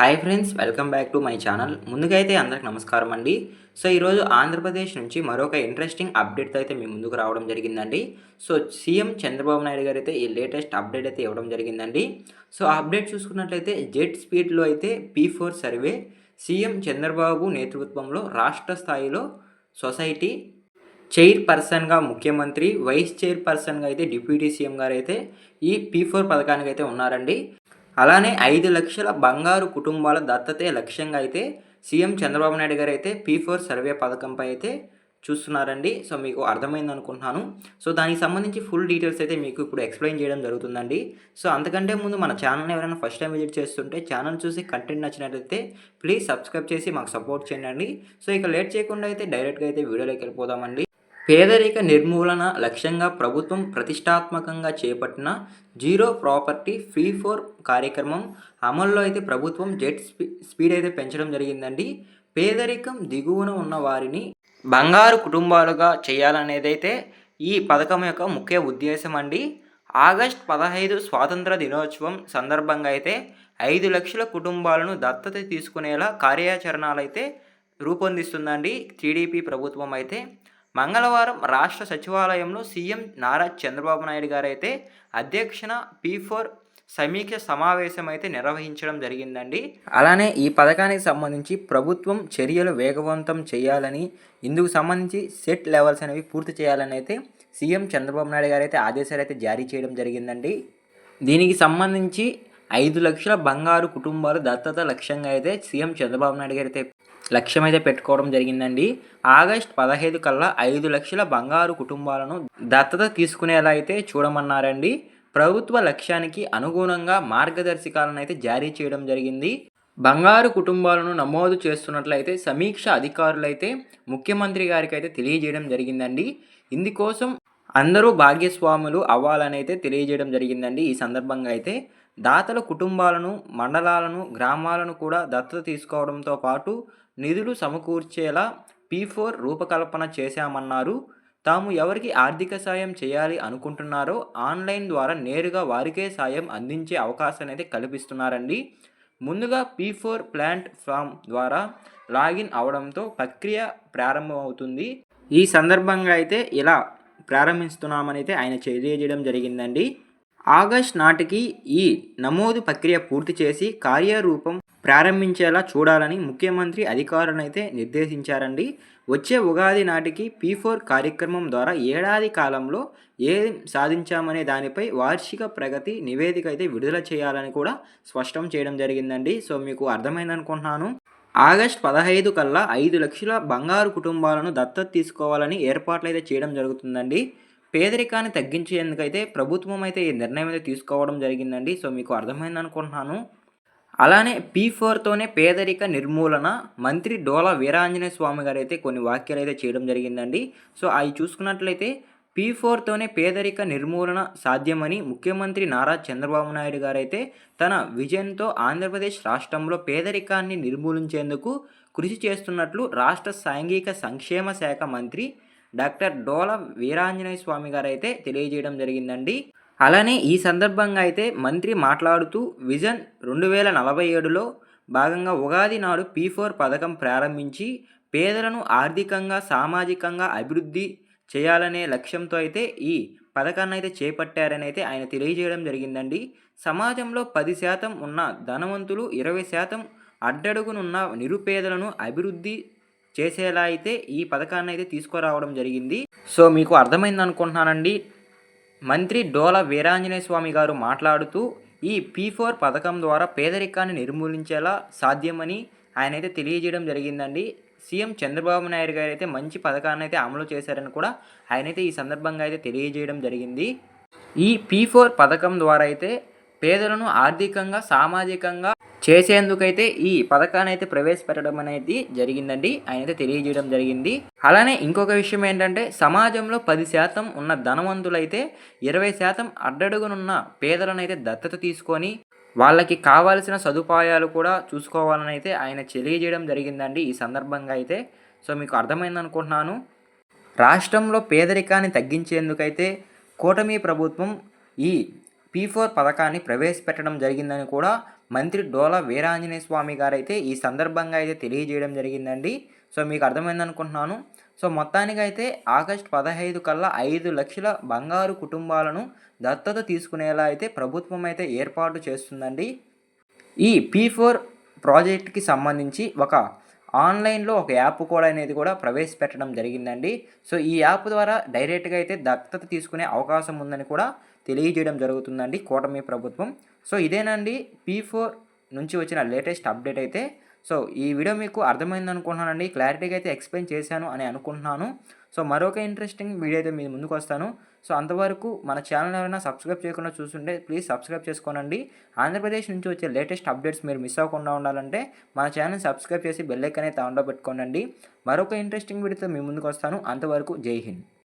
Hi friends, welcome back to my channel. ముందుగా అయితే అందరికి నమస్కారం అండి. సో ఈరోజు ఆంధ్రప్రదేశ్ నుంచి మరొక ఇంట్రెస్టింగ్ అప్డేట్తో అయితే మీ ముందుకు రావడం జరిగిందండి. సో సీఎం చంద్రబాబు నాయుడు గారు అయితే ఈ లేటెస్ట్ అప్డేట్ అయితే ఇవ్వడం జరిగిందండి. సో ఆ అప్డేట్ చూసుకున్నట్లయితే జెట్ స్పీడ్లో అయితే P4 సర్వే సీఎం చంద్రబాబు నేతృత్వంలో రాష్ట్ర స్థాయిలో సొసైటీ చైర్పర్సన్గా ముఖ్యమంత్రి, వైస్ చైర్పర్సన్గా అయితే డిప్యూటీ సీఎం గారు అయితే ఈ P4 పథకానికి అయితే ఉన్నారండి. అలానే 5,00,000 బంగారు కుటుంబాల దత్తతే లక్ష్యంగా అయితే సీఎం చంద్రబాబు నాయుడు గారు అయితే P4 సర్వే పథకంపై అయితే చూస్తున్నారండి. సో మీకు అర్థమైంది అనుకుంటున్నాను. సో దానికి సంబంధించి ఫుల్ డీటెయిల్స్ అయితే మీకు ఇప్పుడు ఎక్స్ప్లెయిన్ చేయడం జరుగుతుందండి. సో అంతకంటే ముందు మన ఛానల్ని ఎవరైనా ఫస్ట్ టైం విజిట్ చేస్తుంటే ఛానల్ చూసి కంటెంట్ నచ్చినట్లయితే ప్లీజ్ సబ్స్క్రైబ్ చేసి మాకు సపోర్ట్ చేయండి. సో ఇక లేట్ చేయకుండా అయితే డైరెక్ట్గా అయితే వీడియోలోకి వెళ్ళిపోదామండి. పేదరిక నిర్మూలన లక్ష్యంగా ప్రభుత్వం ప్రతిష్టాత్మకంగా చేపట్టిన జీరో ప్రాపర్టీ P4 కార్యక్రమం అమల్లో అయితే ప్రభుత్వం జెట్ స్పీడ్ అయితే పెంచడం జరిగిందండి. పేదరికం దిగువన ఉన్న వారిని బంగారు కుటుంబాలుగా చేయాలనేదైతే ఈ పథకం యొక్క ముఖ్య ఉద్దేశం అండి. ఆగస్ట్ 15 స్వాతంత్ర దినోత్సవం సందర్భంగా అయితే 5,00,000 కుటుంబాలను దత్తత తీసుకునేలా కార్యాచరణలు అయితే రూపొందిస్తుందండి టీడీపీ ప్రభుత్వం అయితే. మంగళవారం రాష్ట్ర సచివాలయంలో సీఎం నారా చంద్రబాబు నాయుడు గారు అయితే అధ్యక్షన P4 సమీక్ష సమావేశం అయితే నిర్వహించడం జరిగిందండి. అలానే ఈ పథకానికి సంబంధించి ప్రభుత్వం చర్యలు వేగవంతం చేయాలని, ఇందుకు సంబంధించి సెట్ లెవెల్స్ అనేవి పూర్తి చేయాలని అయితే సీఎం చంద్రబాబు నాయుడు గారు అయితే ఆదేశాలు అయితే జారీ చేయడం జరిగిందండి. దీనికి సంబంధించి 5,00,000 బంగారు కుటుంబాలు దత్తత లక్ష్యంగా అయితే సీఎం చంద్రబాబు నాయుడు గారు అయితే లక్ష్యం అయితే పెట్టుకోవడం జరిగిందండి. ఆగస్ట్ 15 కల్లా 5,00,000 బంగారు కుటుంబాలను దత్తత తీసుకునేలా అయితే చూడమన్నారండి. ప్రభుత్వ లక్ష్యానికి అనుగుణంగా మార్గదర్శకాలను అయితే జారీ చేయడం జరిగింది. బంగారు కుటుంబాలను నమోదు చేస్తున్నట్లయితే సమీక్ష అధికారులైతే ముఖ్యమంత్రి గారికి అయితే తెలియజేయడం జరిగిందండి. ఇందుకోసం అందరూ భాగ్యస్వాములు అవ్వాలని అయితే తెలియజేయడం జరిగిందండి. ఈ సందర్భంగా అయితే దాతల కుటుంబాలను, మండలాలను, గ్రామాలను కూడా దత్తత తీసుకోవడంతో పాటు నిధులు సమకూర్చేలా P4 రూపకల్పన చేశామన్నారు. తాము ఎవరికి ఆర్థిక సాయం చేయాలి అనుకుంటున్నారో ఆన్లైన్ ద్వారా నేరుగా వారికే సాయం అందించే అవకాశాన్ని అయితే కల్పిస్తున్నారండి. ముందుగా P4 ప్లాట్ఫామ్ ద్వారా లాగిన్ అవడంతో ప్రక్రియ ప్రారంభమవుతుంది. ఈ సందర్భంగా అయితే ఇలా ప్రారంభిస్తున్నామని అయితే ఆయన తెలియజేయడం జరిగిందండి. ఆగస్ట్ నాటికి ఈ నమోదు ప్రక్రియ పూర్తి చేసి కార్యరూపం ప్రారంభించేలా చూడాలని ముఖ్యమంత్రి అధికారులను అయితే నిర్దేశించారండి. వచ్చే ఉగాది నాటికి P4 కార్యక్రమం ద్వారా ఏడాది కాలంలో ఏం సాధించామనే దానిపై వార్షిక ప్రగతి నివేదిక అయితే విడుదల చేయాలని కూడా స్పష్టం చేయడం జరిగిందండి. సో మీకు అర్థమైందనుకుంటున్నాను. ఆగస్ట్ 15 కల్లా 5,00,000 బంగారు కుటుంబాలను దత్తత తీసుకోవాలని ఏర్పాట్లు అయితే చేయడం జరుగుతుందండి. పేదరికాన్ని తగ్గించేందుకైతే ప్రభుత్వం అయితే ఈ నిర్ణయం అయితే తీసుకోవడం జరిగిందండి. సో మీకు అర్థమైంది అనుకుంటున్నాను. అలానే P4తోనే పేదరిక నిర్మూలన మంత్రి డోలా వీరాంజనేయ స్వామి గారు అయితే కొన్ని వ్యాఖ్యలు అయితే చేయడం జరిగిందండి. సో అవి చూసుకున్నట్లయితే P4తోనే పేదరిక నిర్మూలన సాధ్యమని ముఖ్యమంత్రి నారా చంద్రబాబు నాయుడు గారు అయితే తన విజన్తో ఆంధ్రప్రదేశ్ రాష్ట్రంలో పేదరికాన్ని నిర్మూలించేందుకు కృషి చేస్తున్నట్లు రాష్ట్ర సాంఘిక సంక్షేమ శాఖ మంత్రి డాక్టర్ డోలా వీరాంజనేయ స్వామి గారు అయితే తెలియజేయడం జరిగిందండి. అలానే ఈ సందర్భంగా అయితే మంత్రి మాట్లాడుతూ విజన్ 2047లో భాగంగా ఉగాది నాడు P4 పథకం ప్రారంభించి పేదలను ఆర్థికంగా, సామాజికంగా అభివృద్ధి చేయాలనే లక్ష్యంతో అయితే ఈ పథకాన్ని అయితే చేపట్టారని అయితే ఆయన తెలియజేయడం జరిగిందండి. సమాజంలో 10% ఉన్న ధనవంతులు, 20% అట్టడుగునున్న నిరుపేదలను అభివృద్ధి చేసేలా అయితే ఈ పథకాన్ని అయితే తీసుకురావడం జరిగింది. సో మీకు అర్థమైంది అనుకుంటున్నానండి. మంత్రి డోలా వీరాంజనేయ స్వామి గారు మాట్లాడుతూ ఈ P4 పథకం ద్వారా పేదరికాన్ని నిర్మూలించేలా సాధ్యమని ఆయన అయితే తెలియజేయడం జరిగిందండి. సీఎం చంద్రబాబు నాయుడు గారు అయితే మంచి పథకాన్ని అయితే అమలు చేశారని కూడా ఆయన అయితే ఈ సందర్భంగా అయితే తెలియజేయడం జరిగింది. ఈ P4 పథకం ద్వారా అయితే పేదలను ఆర్థికంగా, సామాజికంగా చేసేందుకైతే ఈ పథకాన్ని అయితే ప్రవేశపెట్టడం అనేది జరిగిందండి. ఆయన అయితే తెలియజేయడం జరిగింది. అలానే ఇంకొక విషయం ఏంటంటే సమాజంలో 10% ఉన్న ధనవంతులైతే 20% అడ్డడుగునున్న పేదలను అయితే దత్తత తీసుకొని వాళ్ళకి కావాల్సిన సదుపాయాలు కూడా చూసుకోవాలని అయితే ఆయన తెలియజేయడం జరిగిందండి ఈ సందర్భంగా అయితే. సో మీకు అర్థమైంది అనుకుంటున్నాను. రాష్ట్రంలో పేదరికాన్ని తగ్గించేందుకైతే కూటమి ప్రభుత్వం ఈ P4 పథకాన్ని ప్రవేశపెట్టడం జరిగిందని కూడా మంత్రి డోలా వీరాంజనేయ స్వామి గారైతే ఈ సందర్భంగా అయితే తెలియజేయడం జరిగిందండి. సో మీకు అర్థమైందనుకుంటున్నాను. సో మొత్తానికైతే ఆగస్టు 15 కల్లా 5,00,000 బంగారు కుటుంబాలను దత్తత తీసుకునేలా అయితే ప్రభుత్వం అయితే ఏర్పాటు చేస్తుందండి. ఈ P4 ప్రాజెక్ట్‌కి సంబంధించి ఒక ఆన్‌లైన్‌లో ఒక యాప్ కూడా అనేది కూడా ప్రవేశపెట్టడం జరిగిందండి. సో ఈ యాప్ ద్వారా డైరెక్ట్‌గా అయితే దత్తత తీసుకునే అవకాశం ఉందని కూడా తెలియజేయడం జరుగుతుందండి కూటమి ప్రభుత్వం. సో ఇదేనండి P4 నుంచి వచ్చిన లేటెస్ట్ అప్డేట్ అయితే. సో ఈ వీడియో మీకు అర్థమైందనుకుంటున్నానండి. క్లారిటీగా అయితే ఎక్స్‌ప్లెయిన్ చేశాను అని అనుకుంటున్నాను. సో మరొక ఇంట్రెస్టింగ్ వీడియో అయితే మీ ముందుకొస్తాను. సో అంతవరకు మన ఛానల్ ఎవరైనా సబ్స్క్రైబ్ చేయకుండా చూస్తుంటే ప్లీజ్ సబ్స్క్రైబ్ చేసుకోనండి. ఆంధ్రప్రదేశ్ నుంచి వచ్చే లేటెస్ట్ అప్డేట్స్ మీరు మిస్ అవ్వకుండా ఉండాలంటే మన ఛానల్ సబ్స్క్రైబ్ చేసి బెల్ ఐకాన్ అయితే ఆన్‌లో పెట్టుకోండి. మరొక ఇంట్రెస్టింగ్ వీడియోతో మీ ముందుకొస్తాను. అంతవరకు జై హింద్.